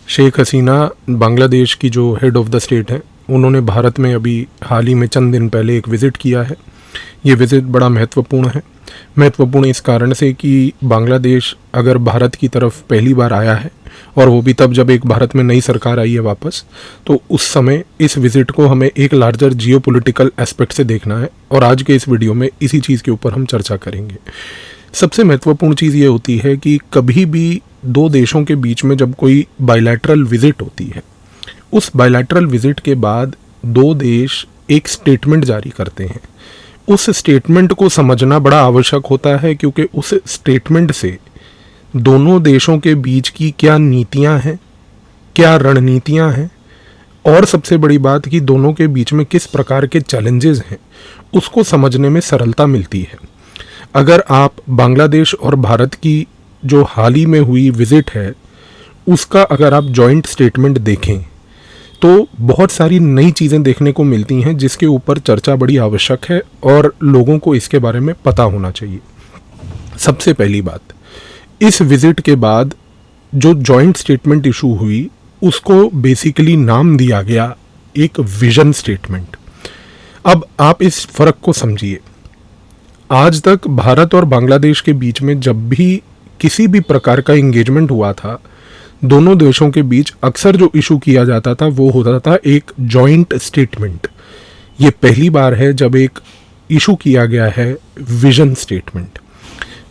शेख हसीना बांग्लादेश की जो head of the state हैं, उन्होंने भारत में अभी हाल ही में चंद दिन पहले एक विज़िट किया है। ये विज़िट बड़ा महत्वपूर्ण है। महत्वपूर्ण इस कारण से कि बांग्लादेश अगर भारत की तरफ पहली बार आया है, और वो भी तब जब एक भारत में नई सरकार आई है वापस, तो उस समय इस विज़िट को हमें एक लार्जर जियोपॉलिटिकल एस्पेक्ट से देखना है। और आज के इस वीडियो में इसी चीज़ के ऊपर हम चर्चा करेंगे। सबसे महत्वपूर्ण चीज़ ये होती है कि कभी भी दो देशों के बीच में जब कोई बायलैटरल विज़िट होती है, उस बायलैटरल विज़िट के बाद दो देश एक स्टेटमेंट जारी करते हैं। उस स्टेटमेंट को समझना बड़ा आवश्यक होता है, क्योंकि उस स्टेटमेंट से दोनों देशों के बीच की क्या नीतियां हैं, क्या रणनीतियां हैं, और सबसे बड़ी बात कि दोनों के बीच में किस प्रकार के चैलेंजेस हैं, उसको समझने में सरलता मिलती है। अगर आप बांग्लादेश और भारत की जो हाल ही में हुई विज़िट है, उसका अगर आप जॉइंट स्टेटमेंट देखें तो बहुत सारी नई चीज़ें देखने को मिलती हैं, जिसके ऊपर चर्चा बड़ी आवश्यक है और लोगों को इसके बारे में पता होना चाहिए। सबसे पहली बात, इस विज़िट के बाद जो जॉइंट स्टेटमेंट इशू हुई, उसको बेसिकली नाम दिया गया एक विजन स्टेटमेंट। अब आप इस फ़र्क को समझिए। आज तक भारत और बांग्लादेश के बीच में जब भी किसी भी प्रकार का इंगेजमेंट हुआ था, दोनों देशों के बीच अक्सर जो इशू किया जाता था वो होता था एक जॉइंट स्टेटमेंट। ये पहली बार है जब एक इशू किया गया है विजन स्टेटमेंट।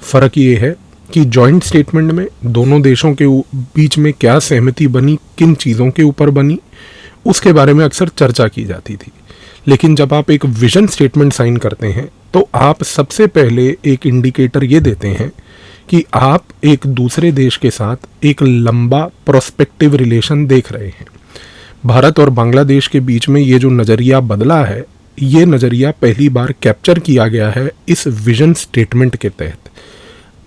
फ़र्क ये है कि जॉइंट स्टेटमेंट में दोनों देशों के बीच में क्या सहमति बनी, किन चीज़ों के ऊपर बनी, उसके बारे में अक्सर चर्चा की जाती थी। लेकिन जब आप एक विजन स्टेटमेंट साइन करते हैं तो आप सबसे पहले एक इंडिकेटर ये देते हैं कि आप एक दूसरे देश के साथ एक लंबा प्रोस्पेक्टिव रिलेशन देख रहे हैं। भारत और बांग्लादेश के बीच में ये जो नज़रिया बदला है, ये नज़रिया पहली बार कैप्चर किया गया है इस विजन स्टेटमेंट के तहत।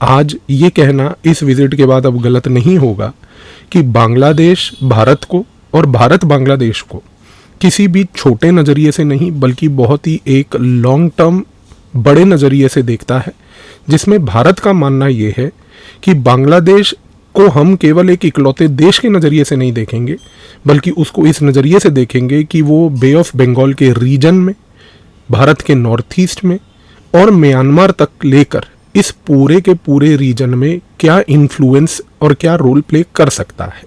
आज ये कहना इस विज़िट के बाद अब गलत नहीं होगा कि बांग्लादेश भारत को और भारत बांग्लादेश को किसी भी छोटे नज़रिए से नहीं, बल्कि बहुत ही एक लॉन्ग टर्म बड़े नज़रिए से देखता है, जिसमें भारत का मानना ये है कि बांग्लादेश को हम केवल एक इकलौते देश के नज़रिए से नहीं देखेंगे, बल्कि उसको इस नज़रिए से देखेंगे कि वो बे ऑफ बंगाल के रीजन में, भारत के नॉर्थ ईस्ट में और म्यांमार तक लेकर इस पूरे के पूरे रीजन में क्या इन्फ्लुएंस और क्या रोल प्ले कर सकता है।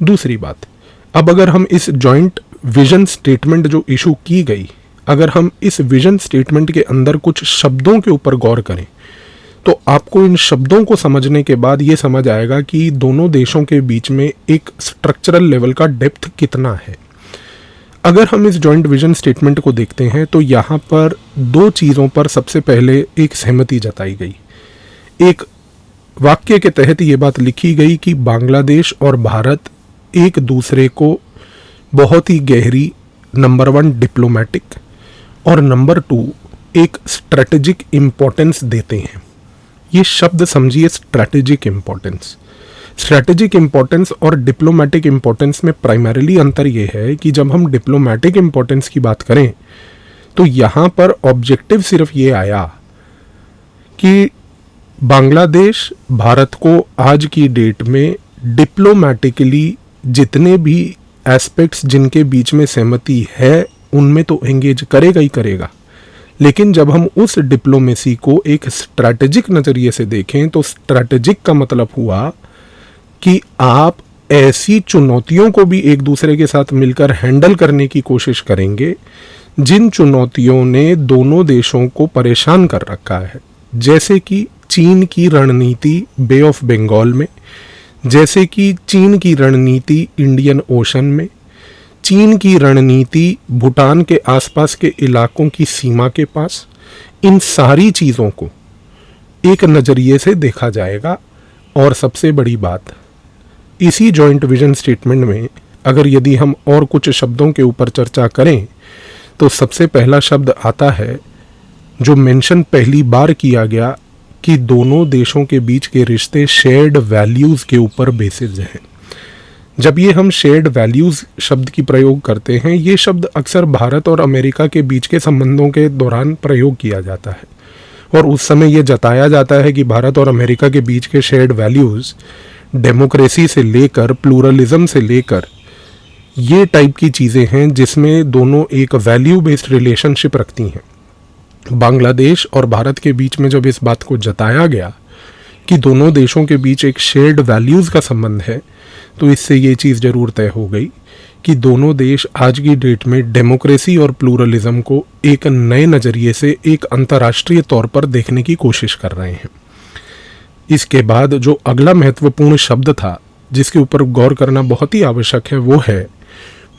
दूसरी बात, अब अगर हम इस जॉइंट विजन स्टेटमेंट जो इशू की गई, अगर हम इस विजन स्टेटमेंट के अंदर कुछ शब्दों के ऊपर गौर करें, तो आपको इन शब्दों को समझने के बाद ये समझ आएगा कि दोनों देशों के बीच में एक स्ट्रक्चरल लेवल का डेप्थ कितना है। अगर हम इस जॉइंट विजन स्टेटमेंट को देखते हैं तो यहाँ पर दो चीज़ों पर सबसे पहले एक सहमति जताई गई। एक वाक्य के तहत ये बात लिखी गई कि बांग्लादेश और भारत एक दूसरे को बहुत ही गहरी, नंबर 1 डिप्लोमेटिक और नंबर 2 एक स्ट्रेटेजिक इम्पोर्टेंस देते हैं। ये शब्द समझिए, स्ट्रेटेजिक इम्पोर्टेंस। स्ट्रेटेजिक इम्पोर्टेंस और डिप्लोमेटिक इम्पोर्टेंस में प्राइमरीली अंतर ये है कि जब हम डिप्लोमेटिक इम्पोर्टेंस की बात करें तो यहाँ पर ऑब्जेक्टिव सिर्फ ये आया कि बांग्लादेश भारत को आज की डेट में डिप्लोमेटिकली जितने भी एस्पेक्ट्स जिनके बीच में सहमति है उनमें तो एंगेज करेगा ही करेगा। लेकिन जब हम उस डिप्लोमेसी को एक स्ट्रैटेजिक नज़रिए से देखें तो स्ट्रैटेजिक का मतलब हुआ कि आप ऐसी चुनौतियों को भी एक दूसरे के साथ मिलकर हैंडल करने की कोशिश करेंगे जिन चुनौतियों ने दोनों देशों को परेशान कर रखा है, जैसे कि चीन की रणनीति बे ऑफ बंगाल में, जैसे कि चीन की रणनीति इंडियन ओशन में, चीन की रणनीति भूटान के आसपास के इलाकों की सीमा के पास। इन सारी चीज़ों को एक नज़रिए से देखा जाएगा। और सबसे बड़ी बात, इसी जॉइंट विजन स्टेटमेंट में अगर यदि हम और कुछ शब्दों के ऊपर चर्चा करें तो सबसे पहला शब्द आता है जो मेंशन पहली बार किया गया कि दोनों देशों के बीच के रिश्ते शेयर्ड वैल्यूज़ के ऊपर बेसिस हैं। जब ये हम शेयर्ड वैल्यूज़ शब्द की प्रयोग करते हैं, ये शब्द अक्सर भारत और अमेरिका के बीच के संबंधों के दौरान प्रयोग किया जाता है और उस समय ये जताया जाता है कि भारत और अमेरिका के बीच के शेयर्ड वैल्यूज़ डेमोक्रेसी से लेकर प्लूरलिज्म से लेकर ये टाइप की चीज़ें हैं जिसमें दोनों एक वैल्यू बेस्ड रिलेशनशिप रखती हैं। बांग्लादेश और भारत के बीच में जब इस बात को जताया गया कि दोनों देशों के बीच एक शेयर्ड वैल्यूज़ का संबंध है, तो इससे ये चीज़ ज़रूर तय हो गई कि दोनों देश आज की डेट में डेमोक्रेसी और प्लूरलिज्म को एक नए नज़रिए से एक अंतर्राष्ट्रीय तौर पर देखने की कोशिश कर रहे हैं। इसके बाद जो अगला महत्वपूर्ण शब्द था जिसके ऊपर गौर करना बहुत ही आवश्यक है, वो है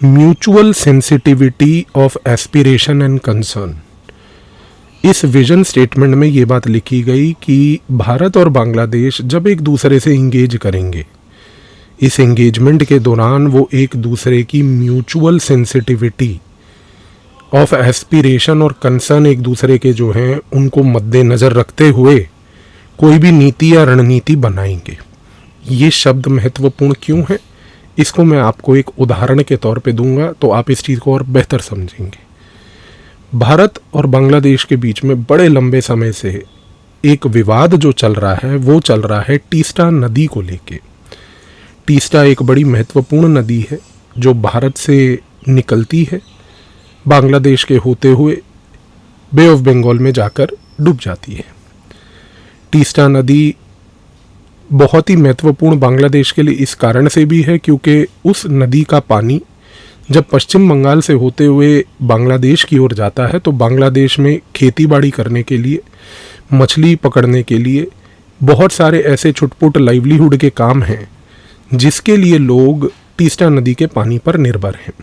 mutual sensitivity of aspiration and concern. इस विजन स्टेटमेंट में ये बात लिखी गई कि भारत और बांग्लादेश जब एक दूसरे से इंगेज करेंगे, इस एंगेजमेंट के दौरान वो एक दूसरे की म्यूचुअल सेंसिटिविटी ऑफ एस्पिरेशन और कंसर्न एक दूसरे के जो हैं उनको मद्देनज़र रखते हुए कोई भी नीति या रणनीति बनाएंगे। ये शब्द महत्वपूर्ण क्यों है, इसको मैं आपको एक उदाहरण के तौर पे दूंगा तो आप इस चीज़ को और बेहतर समझेंगे। भारत और बांग्लादेश के बीच में बड़े लंबे समय से एक विवाद जो चल रहा है वो चल रहा है तीस्ता नदी को लेके। तीस्ता एक बड़ी महत्वपूर्ण नदी है जो भारत से निकलती है, बांग्लादेश के होते हुए बे ऑफ बंगाल में जाकर डूब जाती है। तीस्ता नदी बहुत ही महत्वपूर्ण बांग्लादेश के लिए इस कारण से भी है क्योंकि उस नदी का पानी जब पश्चिम बंगाल से होते हुए बांग्लादेश की ओर जाता है तो बांग्लादेश में खेतीबाड़ी करने के लिए, मछली पकड़ने के लिए बहुत सारे ऐसे छुटपुट लाइवलीहुड के काम हैं जिसके लिए लोग तीस्ता नदी के पानी पर निर्भर हैं।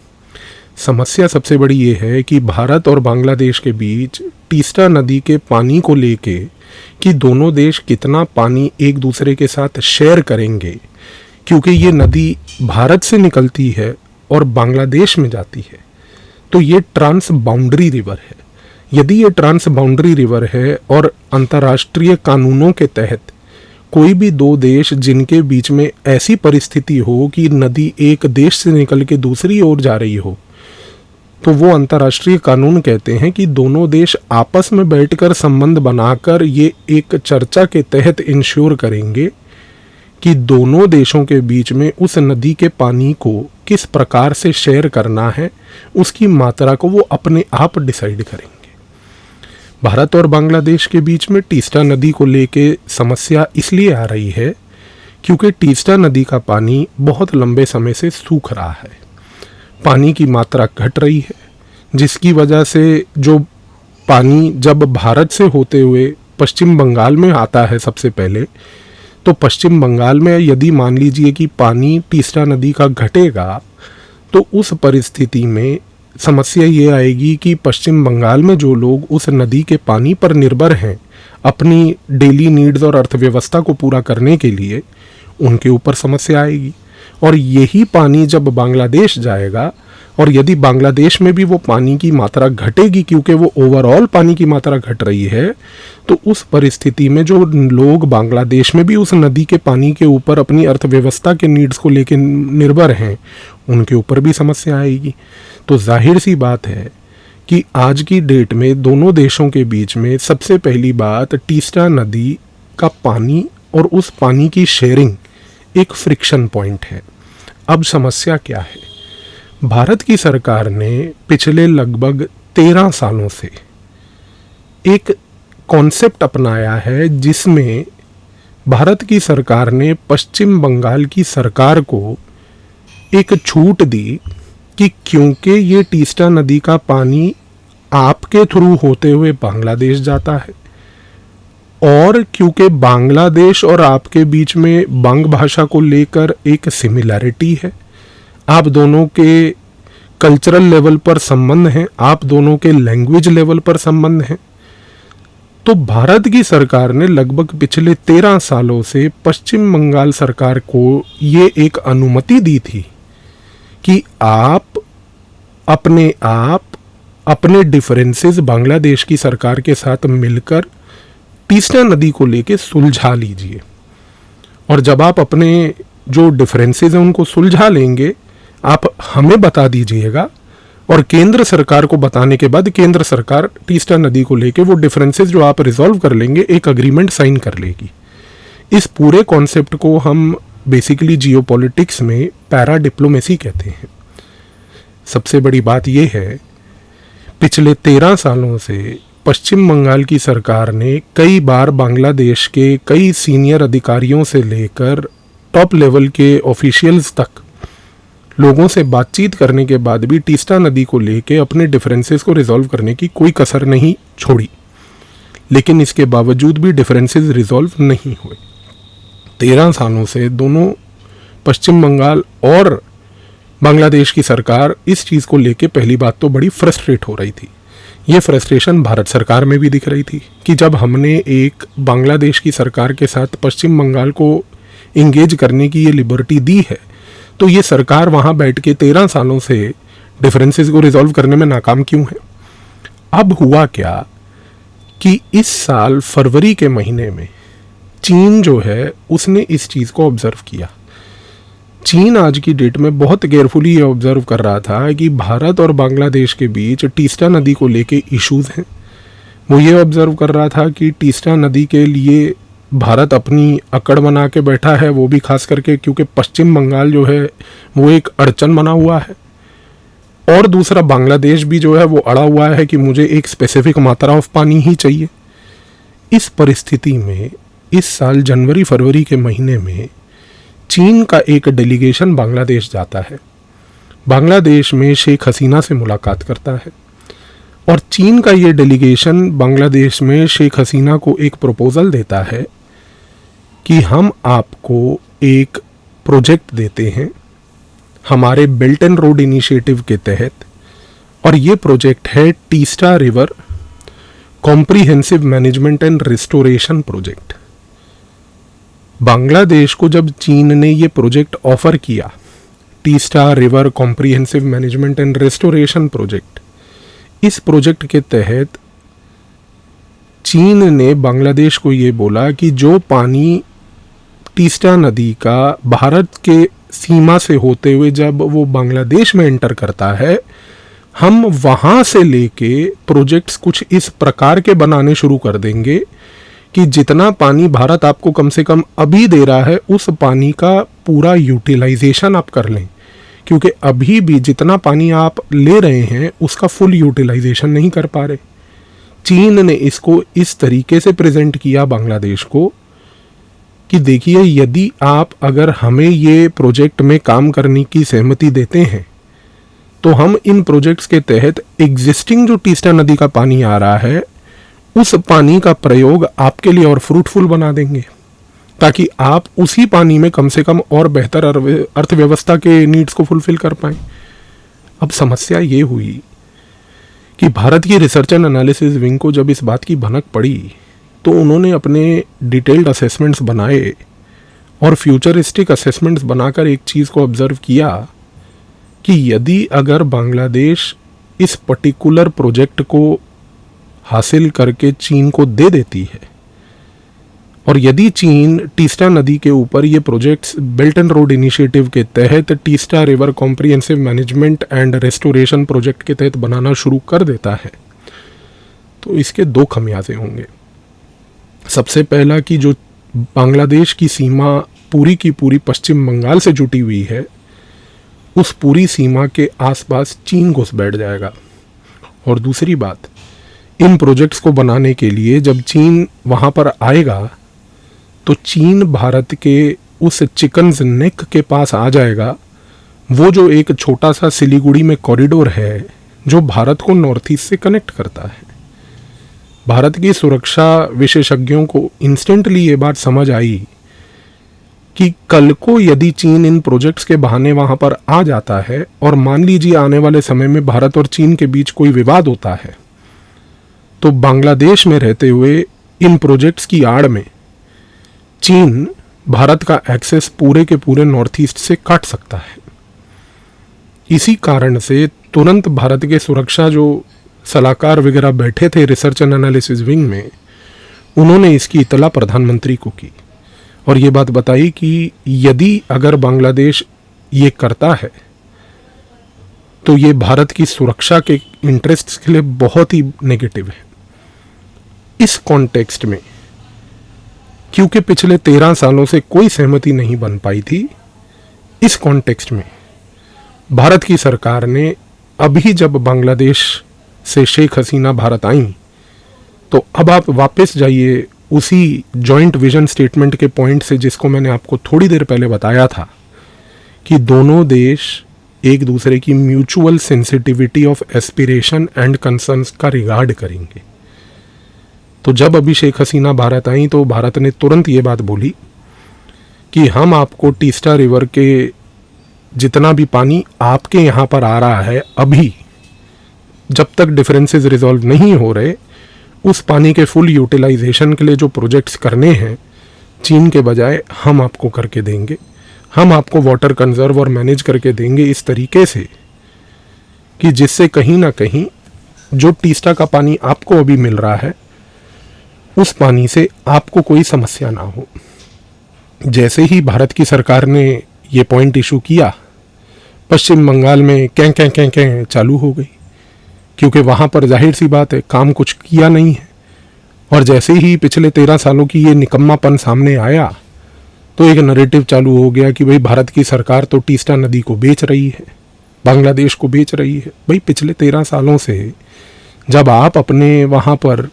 समस्या सबसे बड़ी ये है कि भारत और बांग्लादेश के बीच तीस्ता नदी के पानी को लेके कि दोनों देश कितना पानी एक दूसरे के साथ शेयर करेंगे, क्योंकि ये नदी भारत से निकलती है और बांग्लादेश में जाती है, तो ये ट्रांस बाउंड्री रिवर है। यदि ये ट्रांस बाउंड्री रिवर है और अंतर्राष्ट्रीय कानूनों के तहत कोई भी दो देश जिनके बीच में ऐसी परिस्थिति हो कि नदी एक देश से निकल के दूसरी ओर जा रही हो, तो वो अंतर्राष्ट्रीय कानून कहते हैं कि दोनों देश आपस में बैठकर संबंध बनाकर ये एक चर्चा के तहत इंश्योर करेंगे कि दोनों देशों के बीच में उस नदी के पानी को किस प्रकार से शेयर करना है, उसकी मात्रा को वो अपने आप डिसाइड करेंगे। भारत और बांग्लादेश के बीच में तीस्ता नदी को लेके समस्या इसलिए आ रही है क्योंकि तीस्ता नदी का पानी बहुत लंबे समय से सूख रहा है, पानी की मात्रा घट रही है, जिसकी वजह से जो पानी जब भारत से होते हुए पश्चिम बंगाल में आता है सबसे पहले, तो पश्चिम बंगाल में यदि मान लीजिए कि पानी तीस्ता नदी का घटेगा तो उस परिस्थिति में समस्या ये आएगी कि पश्चिम बंगाल में जो लोग उस नदी के पानी पर निर्भर हैं अपनी डेली नीड्स और अर्थव्यवस्था को पूरा करने के लिए, उनके ऊपर समस्या आएगी। और यही पानी जब बांग्लादेश जाएगा और यदि बांग्लादेश में भी वो पानी की मात्रा घटेगी क्योंकि वो ओवरऑल पानी की मात्रा घट रही है, तो उस परिस्थिति में जो लोग बांग्लादेश में भी उस नदी के पानी के ऊपर अपनी अर्थव्यवस्था के नीड्स को लेकर निर्भर हैं, उनके ऊपर भी समस्या आएगी। तो जाहिर सी बात है कि आज की डेट में दोनों देशों के बीच में सबसे पहली बात तीस्ता नदी का पानी और उस पानी की शेयरिंग एक फ्रिक्शन पॉइंट है। अब समस्या क्या है? भारत की सरकार ने पिछले लगभग 13 सालों से एक कॉन्सेप्ट अपनाया है जिसमें भारत की सरकार ने पश्चिम बंगाल की सरकार को एक छूट दी कि क्योंकि ये तीस्ता नदी का पानी आपके थ्रू होते हुए बांग्लादेश जाता है और क्योंकि बांग्लादेश और आपके बीच में बंग भाषा को लेकर एक सिमिलैरिटी है, आप दोनों के कल्चरल लेवल पर संबंध हैं, आप दोनों के लैंग्वेज लेवल पर संबंध हैं, तो भारत की सरकार ने लगभग पिछले 13 सालों से पश्चिम बंगाल सरकार को ये एक अनुमति दी थी कि आप अपने डिफरेंसेस बांग्लादेश की सरकार के साथ मिलकर तीस्ता नदी को लेके सुलझा लीजिए। और जब आप अपने जो डिफरेंसेस हैं उनको सुलझा लेंगे, आप हमें बता दीजिएगा और केंद्र सरकार को बताने के बाद केंद्र सरकार तीस्ता नदी को लेके वो डिफरेंसेस जो आप रिजॉल्व कर लेंगे एक अग्रीमेंट साइन कर लेगी। इस पूरे कॉन्सेप्ट को हम बेसिकली जियोपॉलिटिक्स में पैरा डिप्लोमेसी कहते हैं। सबसे बड़ी बात यह है, पिछले 13 सालों से पश्चिम बंगाल की सरकार ने कई बार बांग्लादेश के कई सीनियर अधिकारियों से लेकर टॉप लेवल के ऑफिशियल्स तक लोगों से बातचीत करने के बाद भी तीस्ता नदी को लेके अपने डिफरेंसेस को रिजॉल्व करने की कोई कसर नहीं छोड़ी, लेकिन इसके बावजूद भी डिफरेंसेस रिजॉल्व नहीं हुए। 13 सालों से दोनों पश्चिम बंगाल और बांग्लादेश की सरकार इस चीज़ को लेके पहली बात तो बड़ी फ्रस्ट्रेट हो रही थी। ये फ्रस्ट्रेशन भारत सरकार में भी दिख रही थी कि जब हमने एक बांग्लादेश की सरकार के साथ पश्चिम बंगाल को इंगेज करने की ये लिबर्टी दी है, तो ये सरकार वहाँ बैठ के 13 सालों से डिफरेंसेस को रिजॉल्व करने में नाकाम क्यों है। अब हुआ क्या कि इस साल फरवरी के महीने में चीन जो है उसने इस चीज़ को ऑब्जर्व किया। चीन आज की डेट में बहुत केयरफुली ये ऑब्जर्व कर रहा था कि भारत और बांग्लादेश के बीच तीस्ता नदी को लेके इश्यूज हैं। वो ये ऑब्जर्व कर रहा था कि तीस्ता नदी के लिए भारत अपनी अकड़ बना के बैठा है, वो भी खास करके क्योंकि पश्चिम बंगाल जो है वो एक अड़चन बना हुआ है, और दूसरा बांग्लादेश भी जो है वो अड़ा हुआ है कि मुझे एक स्पेसिफिक मात्रा ऑफ पानी ही चाहिए। इस परिस्थिति में इस साल जनवरी फरवरी के महीने में चीन का एक डेलीगेशन बांग्लादेश जाता है, बांग्लादेश में शेख हसीना से मुलाकात करता है, और चीन का ये डेलीगेशन बांग्लादेश में शेख हसीना को एक प्रपोजल देता है कि हम आपको एक प्रोजेक्ट देते हैं हमारे बेल्ट एंड रोड इनिशिएटिव के तहत, और ये प्रोजेक्ट है Teesta river comprehensive management and restoration project. Bangladesh को जब चीन ने ये प्रोजेक्ट ऑफर किया, Teesta river comprehensive management and restoration project, इस प्रोजेक्ट के तहत चीन ने बांग्लादेश को ये बोला कि जो पानी तीस्ता नदी का भारत के सीमा से होते हुए जब वो बांग्लादेश में एंटर करता है, हम वहाँ से लेके प्रोजेक्ट्स कुछ इस प्रकार के बनाने शुरू कर देंगे कि जितना पानी भारत आपको कम से कम अभी दे रहा है उस पानी का पूरा यूटिलाइजेशन आप कर लें, क्योंकि अभी भी जितना पानी आप ले रहे हैं उसका फुल यूटिलाइजेशन नहीं कर पा रहे। चीन ने इसको इस तरीके से प्रेजेंट किया बांग्लादेश को कि देखिए, यदि आप अगर हमें ये प्रोजेक्ट में काम करने की सहमति देते हैं तो हम इन प्रोजेक्ट्स के तहत एग्जिस्टिंग जो तीस्ता नदी का पानी आ रहा है उस पानी का प्रयोग आपके लिए और फ्रूटफुल बना देंगे, ताकि आप उसी पानी में कम से कम और बेहतर अर्थव्यवस्था के नीड्स को फुलफिल कर पाएं। अब समस्या ये हुई कि भारत की रिसर्च एंड एनालिसिस विंग को जब इस बात की भनक पड़ी तो उन्होंने अपने डिटेल्ड असेसमेंट्स बनाए और फ्यूचरिस्टिक असेसमेंट्स बनाकर एक चीज़ को ऑब्जर्व किया कि यदि अगर बांग्लादेश इस पर्टिकुलर प्रोजेक्ट को हासिल करके चीन को दे देती है, और यदि चीन तीस्ता नदी के ऊपर ये projects belt and road initiative के तहत Teesta river comprehensive management and restoration project के तहत बनाना शुरू कर देता है, तो इसके दो खमियाजे होंगे। सबसे पहला कि जो बांग्लादेश की सीमा पूरी की पूरी पश्चिम बंगाल से जुटी हुई है, उस पूरी सीमा के आसपास चीन घुस बैठ जाएगा। और दूसरी बात, इन प्रोजेक्ट्स को बनाने के लिए जब चीन वहाँ पर आएगा तो चीन भारत के उस चिकन्स नेक के पास आ जाएगा, वो जो एक छोटा सा सिलीगुड़ी में कॉरिडोर है जो भारत को नॉर्थ ईस्ट से कनेक्ट करता है। भारत की सुरक्षा विशेषज्ञों को इंस्टेंटली ये बात समझ आई कि कल को यदि चीन इन प्रोजेक्ट्स के बहाने वहाँ पर आ जाता है और मान लीजिए आने वाले समय में भारत और चीन के बीच कोई विवाद होता है, तो बांग्लादेश में रहते हुए इन प्रोजेक्ट्स की आड़ में चीन भारत का एक्सेस पूरे के पूरे नॉर्थ ईस्ट से काट सकता है। इसी कारण से तुरंत भारत के सुरक्षा जो सलाहकार वगैरह बैठे थे रिसर्च एंड एनालिसिस विंग में, उन्होंने इसकी इतला प्रधानमंत्री को की और ये बात बताई कि यदि अगर बांग्लादेश ये करता है तो ये भारत की सुरक्षा के इंटरेस्ट्स के लिए बहुत ही नेगेटिव है। इस कॉन्टेक्स्ट में क्योंकि पिछले 13 सालों से कोई सहमति नहीं बन पाई थी। इस कॉन्टेक्स्ट में भारत की सरकार ने अभी जब बांग्लादेश से शेख हसीना भारत आई, तो अब आप वापस जाइए उसी जॉइंट विजन स्टेटमेंट के पॉइंट से जिसको मैंने आपको थोड़ी देर पहले बताया था कि दोनों देश एक दूसरे की mutual sensitivity of aspiration and concerns का रिगार्ड करेंगे। तो जब अभी शेख हसीना भारत आई तो भारत ने तुरंत ये बात बोली कि हम आपको टीस्टा रिवर के जितना भी पानी आपके यहाँ पर आ रहा है, अभी जब तक डिफरेंसेस रिजॉल्व नहीं हो रहे, उस पानी के फुल यूटिलाइजेशन के लिए जो प्रोजेक्ट्स करने हैं चीन के बजाय हम आपको करके देंगे। हम आपको वाटर कंजर्व और मैनेज करके देंगे इस तरीके से कि जिससे कहीं ना कहीं जो टीस्टा का पानी आपको अभी मिल रहा है उस पानी से आपको कोई समस्या ना हो। जैसे ही भारत की सरकार ने ये पॉइंट इशू किया, पश्चिम बंगाल में कैं चालू हो गई, क्योंकि वहाँ पर जाहिर सी बात है काम कुछ किया नहीं है। और जैसे ही पिछले 13 सालों की ये निकम्मापन सामने आया तो एक नैरेटिव चालू हो गया कि भाई भारत की सरकार तो टीस्टा नदी को बेच रही है, बांग्लादेश को बेच रही है। भाई पिछले 13 सालों से जब आप अपने वहाँ पर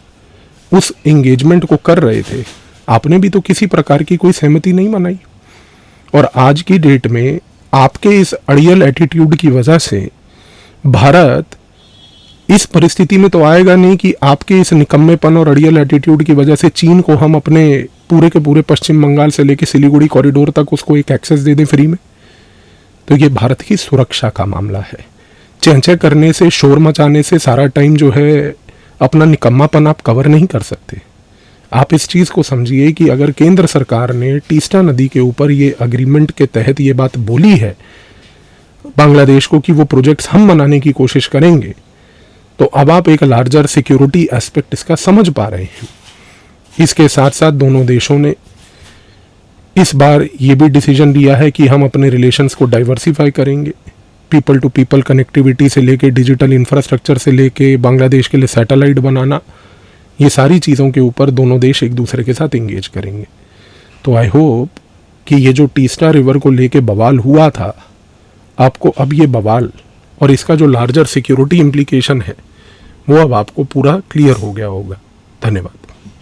उस एंगेजमेंट को कर रहे थे, आपने भी तो किसी प्रकार की कोई सहमति नहीं मनाई। और आज की डेट में आपके इस अड़ियल एटीट्यूड की वजह से भारत इस परिस्थिति में तो आएगा नहीं कि आपके इस निकम्मेपन और अड़ियल एटीट्यूड की वजह से चीन को हम अपने पूरे के पूरे पश्चिम बंगाल से लेकर सिलीगुड़ी कॉरिडोर तक उसको एक एक्सेस दे दें फ्री में। तो ये भारत की सुरक्षा का मामला है। चेंचे करने से, शोर मचाने से सारा टाइम जो है अपना निकम्मापन आप कवर नहीं कर सकते। आप इस चीज़ को समझिए कि अगर केंद्र सरकार ने टीस्टा नदी के ऊपर ये अग्रीमेंट के तहत ये बात बोली है बांग्लादेश को कि वो प्रोजेक्ट्स हम बनाने की कोशिश करेंगे, तो अब आप एक लार्जर सिक्योरिटी एस्पेक्ट इसका समझ पा रहे हैं। इसके साथ साथ दोनों देशों ने इस बार ये भी डिसीजन लिया है कि हम अपने रिलेशंस को डाइवर्सिफाई करेंगे। पीपल टू पीपल कनेक्टिविटी से लेके डिजिटल इंफ्रास्ट्रक्चर से लेके बांग्लादेश के लिए सैटेलाइट बनाना, ये सारी चीज़ों के ऊपर दोनों देश एक दूसरे के साथ एंगेज करेंगे। तो आई होप कि ये जो टीस्टा रिवर को लेके बवाल हुआ था, आपको अब ये बवाल और इसका जो लार्जर सिक्योरिटी इम्प्लीकेशन है वो अब आपको पूरा क्लियर हो गया होगा। धन्यवाद।